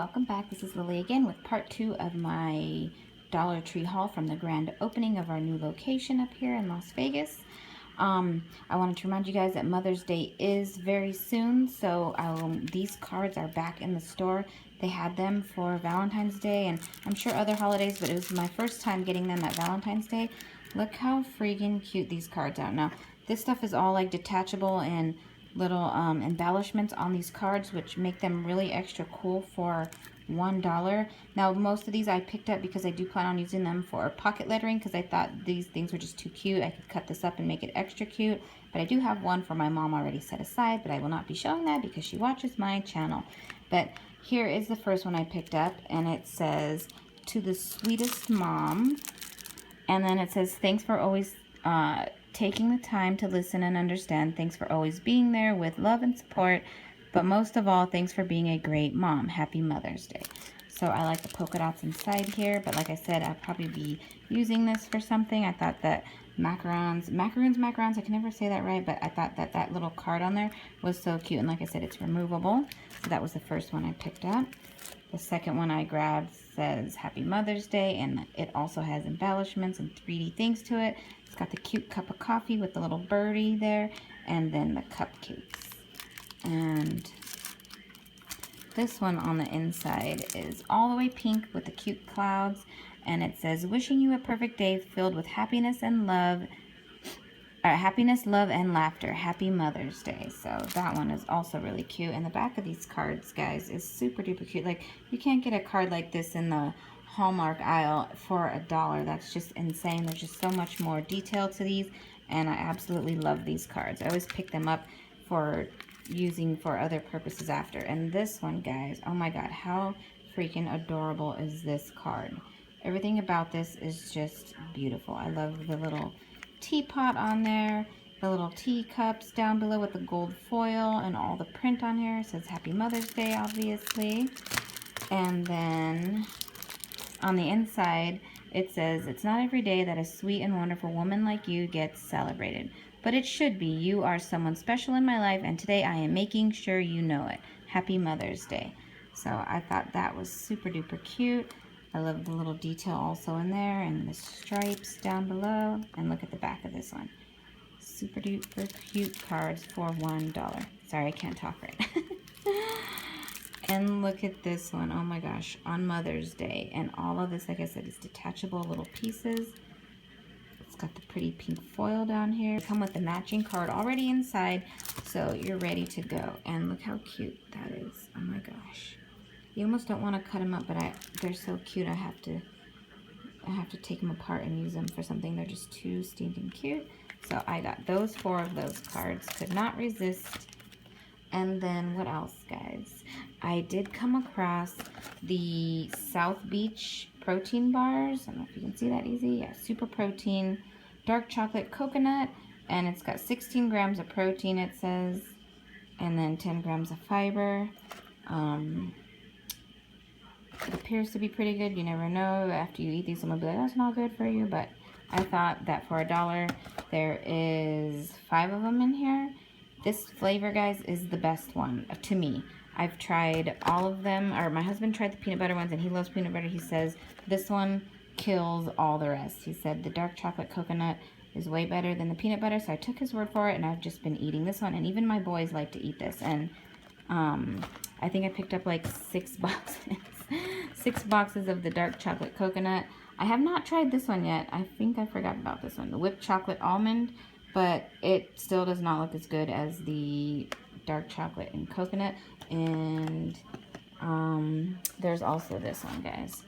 Welcome back. This is Lily again with part 2 of my Dollar Tree haul from the grand opening of our new location up here in Las Vegas. I wanted to remind you guys that Mother's Day is very soon, so these cards are back in the store. They had them for Valentine's Day and I'm sure other holidays, but it was my first time getting them at Valentine's Day. Look how freaking cute these cards are. Now, this stuff is all like detachable and little embellishments on these cards, which make them really extra cool for $1. Now, most of these I picked up because I do plan on using them for pocket lettering because I thought these things were just too cute. I could cut this up and make it extra cute, but I do have one for my mom already set aside, but I will not be showing that because she watches my channel. But here is the first one I picked up, and it says, "To the sweetest mom," and then it says, "Thanks for always taking the time to listen and understand. Thanks for always being there with love and support. But most of all, thanks for being a great mom. Happy Mother's Day." So I like the polka dots inside here. But like I said, I'll probably be using this for something. I thought that macarons, I can never say that right. But I thought that that little card on there was so cute. And like I said, it's removable. So that was the first one I picked up. The second one I grabbed says Happy Mother's Day, and it also has embellishments and 3D things to it. It's got the cute cup of coffee with the little birdie there, and then the cupcakes. And this one on the inside is all the way pink with the cute clouds, and it says, "Wishing you a perfect day filled with happiness and love. Happiness, love, and laughter. Happy Mother's Day." So that one is also really cute. And the back of these cards, guys, is super duper cute. Like, you can't get a card like this in the Hallmark aisle for $1. That's just insane. There's just so much more detail to these, and I absolutely love these cards. I always pick them up for using for other purposes after. And this one, guys, oh my god, how freaking adorable is this card? Everything about this is just beautiful. I love the little teapot on there, the little teacups down below with the gold foil, and all the print on here. It says Happy Mother's Day, obviously. And then on the inside, it says, "It's not every day that a sweet and wonderful woman like you gets celebrated, but it should be. You are someone special in my life, and today I am making sure you know it. Happy Mother's Day." So I thought that was super duper cute. I love the little detail also in there, and the stripes down below. And look at the back of this one. Super duper cute cards for $1. Sorry, I can't talk right. And look at this one. Oh my gosh, on Mother's Day. And all of this, like I said, is detachable little pieces. It's got the pretty pink foil down here. They come with the matching card already inside, so you're ready to go. And look how cute that is. Oh my gosh. You almost don't want to cut them up, but they're so cute. I have to take them apart and use them for something. They're just too stinking cute. So I got those 4 of those cards. Could not resist. And then what else, guys? I did come across the South Beach protein bars. I don't know if you can see that easy. Yeah, super protein, dark chocolate coconut, and it's got 16 grams of protein, it says, and then 10 grams of fiber. It appears to be pretty good. You never know. After you eat these, someone will be like, "That's not good for you." But I thought that for $1, there is 5 of them in here. This flavor, guys, is the best one to me. I've tried all of them, or my husband tried the peanut butter ones, and he loves peanut butter. He says this one kills all the rest. He said the dark chocolate coconut is way better than the peanut butter, so I took his word for it, and I've just been eating this one. And even my boys like to eat this. And I think I picked up like 6 boxes. 6 boxes of the dark chocolate coconut. I have not tried this one yet. I think I forgot about this one, the whipped chocolate almond, but it still does not look as good as the dark chocolate and coconut. And there's also this one, guys.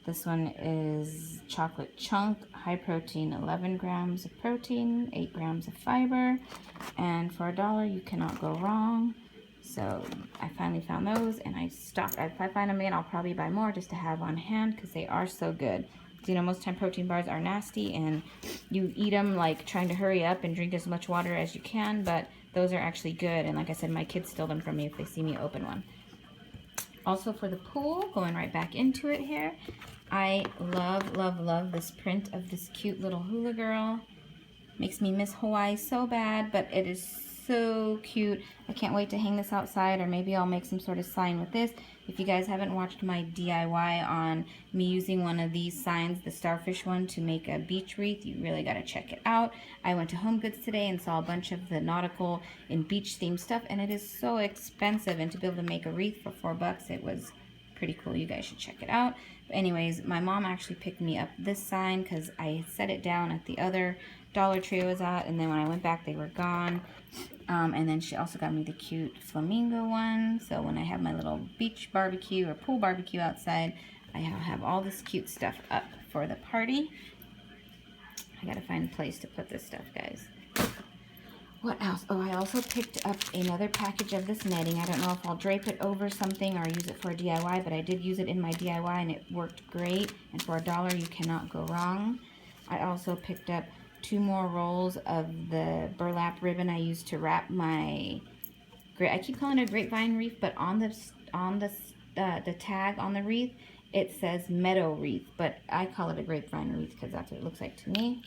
This one is chocolate chunk, high protein, 11 grams of protein, 8 grams of fiber, and for $1 you cannot go wrong. So I finally found those, and I stocked. If I find them again, I'll probably buy more just to have on hand because they are so good. You know, most time protein bars are nasty, and you eat them like trying to hurry up and drink as much water as you can, but those are actually good. And like I said, my kids steal them from me if they see me open one. Also for the pool, going right back into it here, I love, love, love this print of this cute little hula girl. Makes me miss Hawaii so bad, but it is so cute. I can't wait to hang this outside, or maybe I'll make some sort of sign with this. If you guys haven't watched my DIY on me using one of these signs, the starfish one, to make a beach wreath, you really got to check it out. I went to Home Goods today and saw a bunch of the nautical and beach themed stuff, and it is so expensive, and to be able to make a wreath for $4, it was pretty cool. You guys should check it out. But anyways, my mom actually picked me up this sign because I set it down at the other Dollar Tree I was at, and then when I went back they were gone. And then she also got me the cute flamingo one, so when I have my little beach barbecue or pool barbecue outside, I have all this cute stuff up for the party. I gotta find a place to put this stuff, guys. What else? Oh, I also picked up another package of this netting. I don't know if I'll drape it over something or use it for a DIY, but I did use it in my DIY and it worked great. And for $1, you cannot go wrong. I also picked up 2 more rolls of the burlap ribbon I used to wrap my, I keep calling it a grapevine wreath, but on the tag on the wreath, it says meadow wreath, but I call it a grapevine wreath because that's what it looks like to me.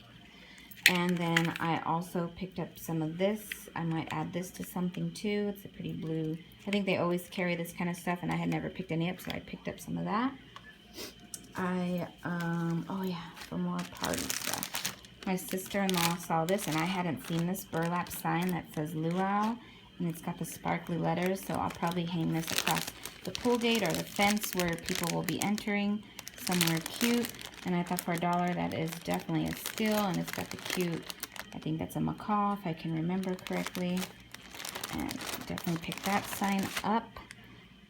And then I also picked up some of this. I might add this to something too. It's a pretty blue. I think they always carry this kind of stuff, and I had never picked any up, so I picked up some of that. Oh yeah, for more party stuff. My sister-in-law saw this, and I hadn't seen this burlap sign that says luau, and it's got the sparkly letters, so I'll probably hang this across the pool gate or the fence where people will be entering, somewhere cute. And I thought for $1, that is definitely a steal, and it's got the cute, I think that's a macaw, if I can remember correctly, and definitely pick that sign up.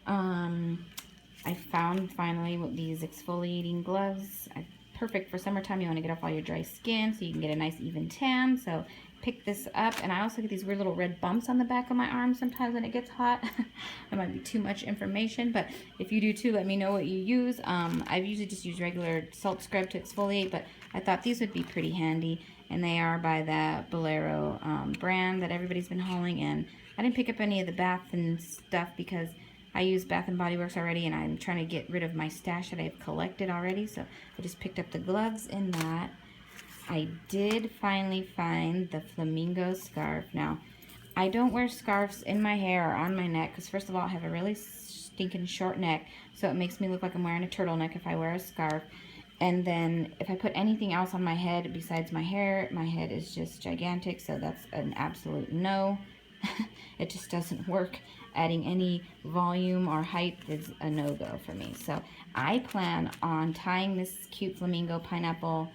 I found finally these exfoliating gloves. Perfect for summertime. You want to get off all your dry skin so you can get a nice even tan. So pick this up. And I also get these weird little red bumps on the back of my arm sometimes when it gets hot. That might be too much information, but if you do too, let me know what you use. I've usually just used regular salt scrub to exfoliate, but I thought these would be pretty handy. And they are by the Bolero brand that everybody's been hauling. And I didn't pick up any of the bath and stuff because I use Bath & Body Works already, and I'm trying to get rid of my stash that I've collected already, so I just picked up the gloves in that. I did finally find the flamingo scarf. Now, I don't wear scarves in my hair or on my neck, because first of all, I have a really stinking short neck, so it makes me look like I'm wearing a turtleneck if I wear a scarf. And then if I put anything else on my head besides my hair, my head is just gigantic, so that's an absolute no. It just doesn't work. Adding any volume or height is a no-go for me. So I plan on tying this cute flamingo pineapple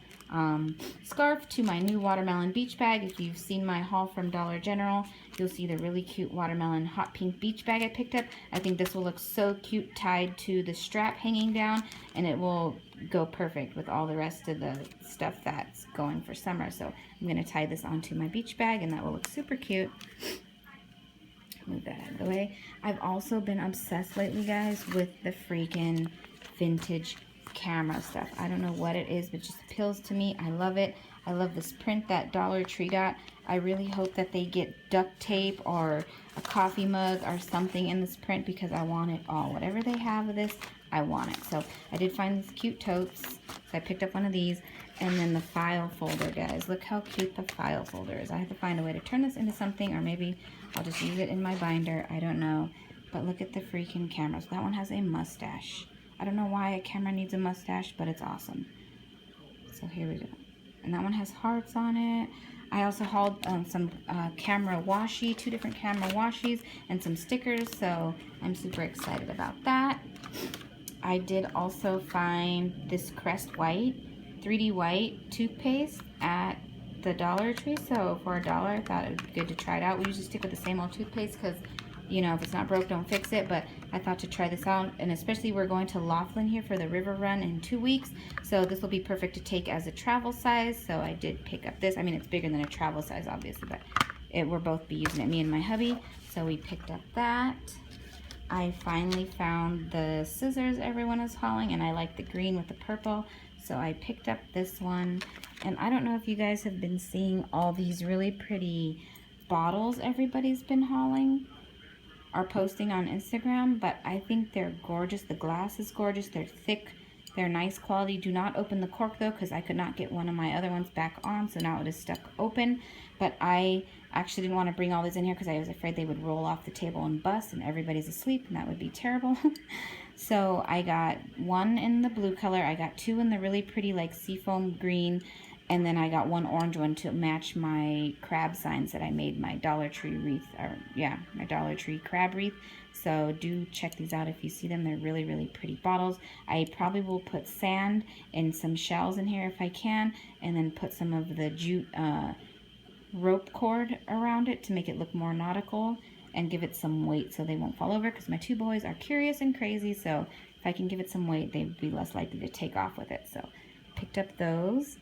scarf to my new watermelon beach bag. If you've seen my haul from Dollar General, you'll see the really cute watermelon hot pink beach bag I picked up. I think this will look so cute tied to the strap hanging down, and it will go perfect with all the rest of the stuff that's going for summer. So I'm going to tie this onto my beach bag, and that will look super cute. Move that out of the way. I've also been obsessed lately, guys, with the freaking vintage camera stuff. I don't know what it is, but it just appeals to me. I love it. I love this print that Dollar Tree got. I really hope that they get duct tape or a coffee mug or something in this print because I want it all. Whatever they have of this, I want it. So I did find these cute totes. So I picked up one of these. And then the file folder, guys. Look how cute the file folder is. I have to find a way to turn this into something, or maybe I'll just use it in my binder. I don't know. But look at the freaking cameras. That one has a mustache. I don't know why a camera needs a mustache, but it's awesome. So here we go. And that one has hearts on it. I also hauled some camera washi, 2 different camera washies, and some stickers. So I'm super excited about that. I did also find this Crest White 3D white toothpaste at the Dollar Tree, so for $1 I thought it would be good to try it out. We usually stick with the same old toothpaste because, you know, if it's not broke, don't fix it, but I thought to try this out, and especially we're going to Laughlin here for the river run in 2 weeks, so this will be perfect to take as a travel size. So I did pick up this. I mean, it's bigger than a travel size, obviously, but we'll both be using it, me and my hubby, so we picked up that. I finally found the scissors everyone is hauling, and I like the green with the purple. So I picked up this one, and I don't know if you guys have been seeing all these really pretty bottles everybody's been hauling or posting on Instagram, but I think they're gorgeous. The glass is gorgeous. They're thick They're nice quality. Do not open the cork though, because I could not get one of my other ones back on, so now it is stuck open. But I actually didn't want to bring all these in here because I was afraid they would roll off the table and bust and everybody's asleep, and that would be terrible. So I got one in the blue color, I got two in the really pretty like seafoam green, and then I got one orange one to match my crab signs that I made, my Dollar Tree wreath, or yeah, my Dollar Tree crab wreath. So do check these out if you see them. They're really, really pretty bottles. I probably will put sand and some shells in here if I can, and then put some of the jute rope cord around it to make it look more nautical and give it some weight so they won't fall over, because my two boys are curious and crazy, so if I can give it some weight, they'd be less likely to take off with it. So picked up those.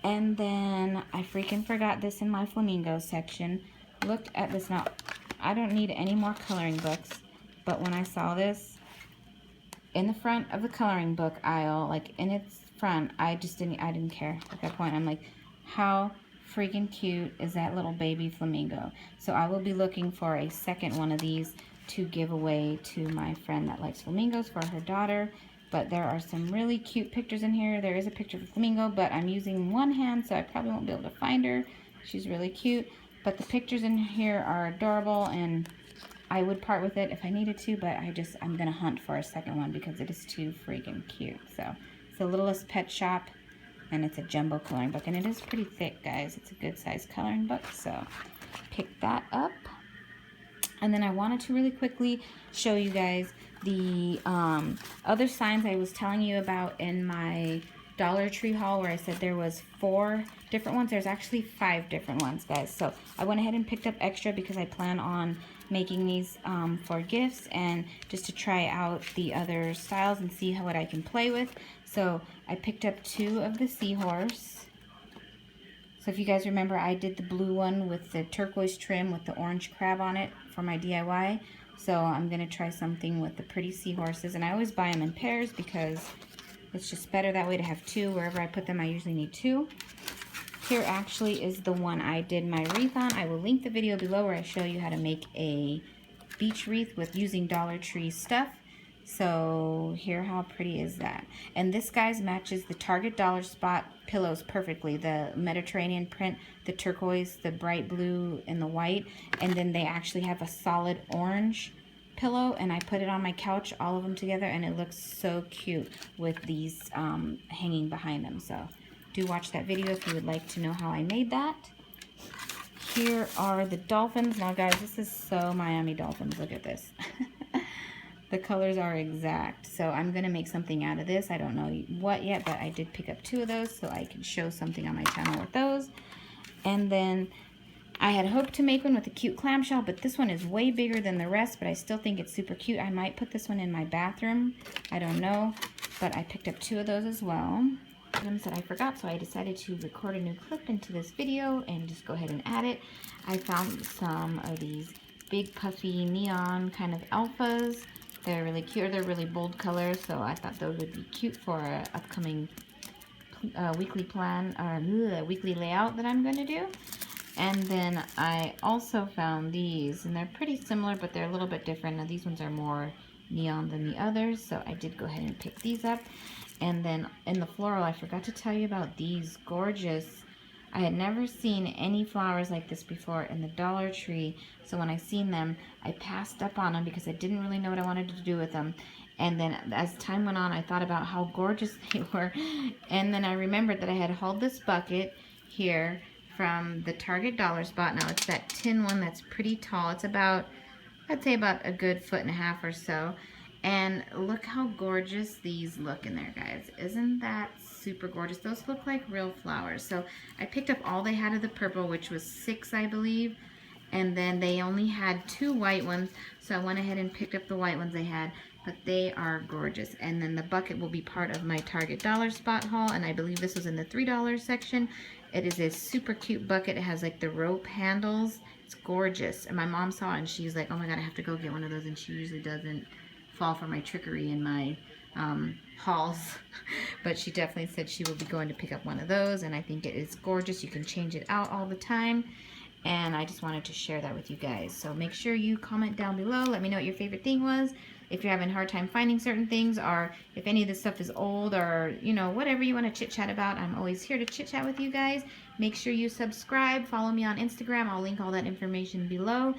And then I freaking forgot this in my flamingo section. Look at this. Now, I don't need any more coloring books, but when I saw this in the front of the coloring book aisle, like in its front, I didn't care at that point. I'm like, how freaking cute is that little baby flamingo? So I will be looking for a second one of these to give away to my friend that likes flamingos for her daughter. But there are some really cute pictures in here. There is a picture of a flamingo, but I'm using one hand, so I probably won't be able to find her. She's really cute. But the pictures in here are adorable, and I would part with it if I needed to, but I'm going to hunt for a second one because it is too freaking cute. So it's the Littlest Pet Shop, and it's a jumbo coloring book, and it is pretty thick, guys. It's a good size coloring book, so pick that up. And then I wanted to really quickly show you guys the other signs I was telling you about in my Dollar Tree haul, where I said there was 4 different ones. There's actually 5 different ones, guys. So I went ahead and picked up extra because I plan on making these for gifts and just to try out the other styles and see what I can play with. So I picked up 2 of the seahorse. So if you guys remember, I did the blue one with the turquoise trim with the orange crab on it for my DIY. So I'm going to try something with the pretty seahorses. And I always buy them in pairs because it's just better that way to have 2. Wherever I put them, I usually need 2. Here actually is the one I did my wreath on. I will link the video below where I show you how to make a beach wreath with using Dollar Tree stuff. So here, how pretty is that? And this, guys, matches the Target Dollar Spot pillows perfectly. The Mediterranean print, the turquoise, the bright blue, and the white. And then they actually have a solid orange pillow, and I put it on my couch, all of them together, and it looks so cute with these hanging behind them. So do watch that video if you would like to know how I made that. Here are the dolphins. Now, guys, this is so Miami Dolphins. Look at this. The colors are exact. So I'm going to make something out of this. I don't know what yet, but I did pick up 2 of those so I can show something on my channel with those. And then I had hoped to make one with a cute clamshell, but this one is way bigger than the rest, but I still think it's super cute. I might put this one in my bathroom. I don't know, but I picked up 2 of those as well. Items that I forgot, so I decided to record a new clip into this video and just go ahead and add it. I found some of these big puffy neon kind of alphas. They're really cute. They're really bold colors, so I thought those would be cute for an upcoming weekly plan or weekly layout that I'm going to do. And then I also found these, and they're pretty similar, but they're a little bit different. Now, these ones are more neon than the others, so I did go ahead and pick these up. And then in the floral, I forgot to tell you about these gorgeous. I had never seen any flowers like this before in the Dollar Tree, so when I seen them, I passed up on them because I didn't really know what I wanted to do with them. And then as time went on, I thought about how gorgeous they were, and then I remembered that I had hauled this bucket here from the Target Dollar Spot. Now, it's that tin one that's pretty tall. It's about, I'd say about a good 1.5 feet or so. And look how gorgeous these look in there, guys. Isn't that super gorgeous? Those look like real flowers. So I picked up all they had of the purple, which was 6, I believe. And then they only had 2 white ones, so I went ahead and picked up the white ones they had. But they are gorgeous. And then the bucket will be part of my Target Dollar Spot haul, and I believe this was in the $3 section. It is a super cute bucket. It has like the rope handles. It's gorgeous. And my mom saw it, and she's like, oh my god, I have to go get one of those. And she usually doesn't fall for my trickery in my hauls. But she definitely said she will be going to pick up one of those, and I think it is gorgeous. You can change it out all the time. and I just wanted to share that with you guys. So make sure you comment down below. Let me know what your favorite thing was. If you're having a hard time finding certain things, or if any of this stuff is old, or you know, whatever you want to chit chat about, I'm always here to chit chat with you guys. Make sure you subscribe, follow me on Instagram. I'll link all that information below.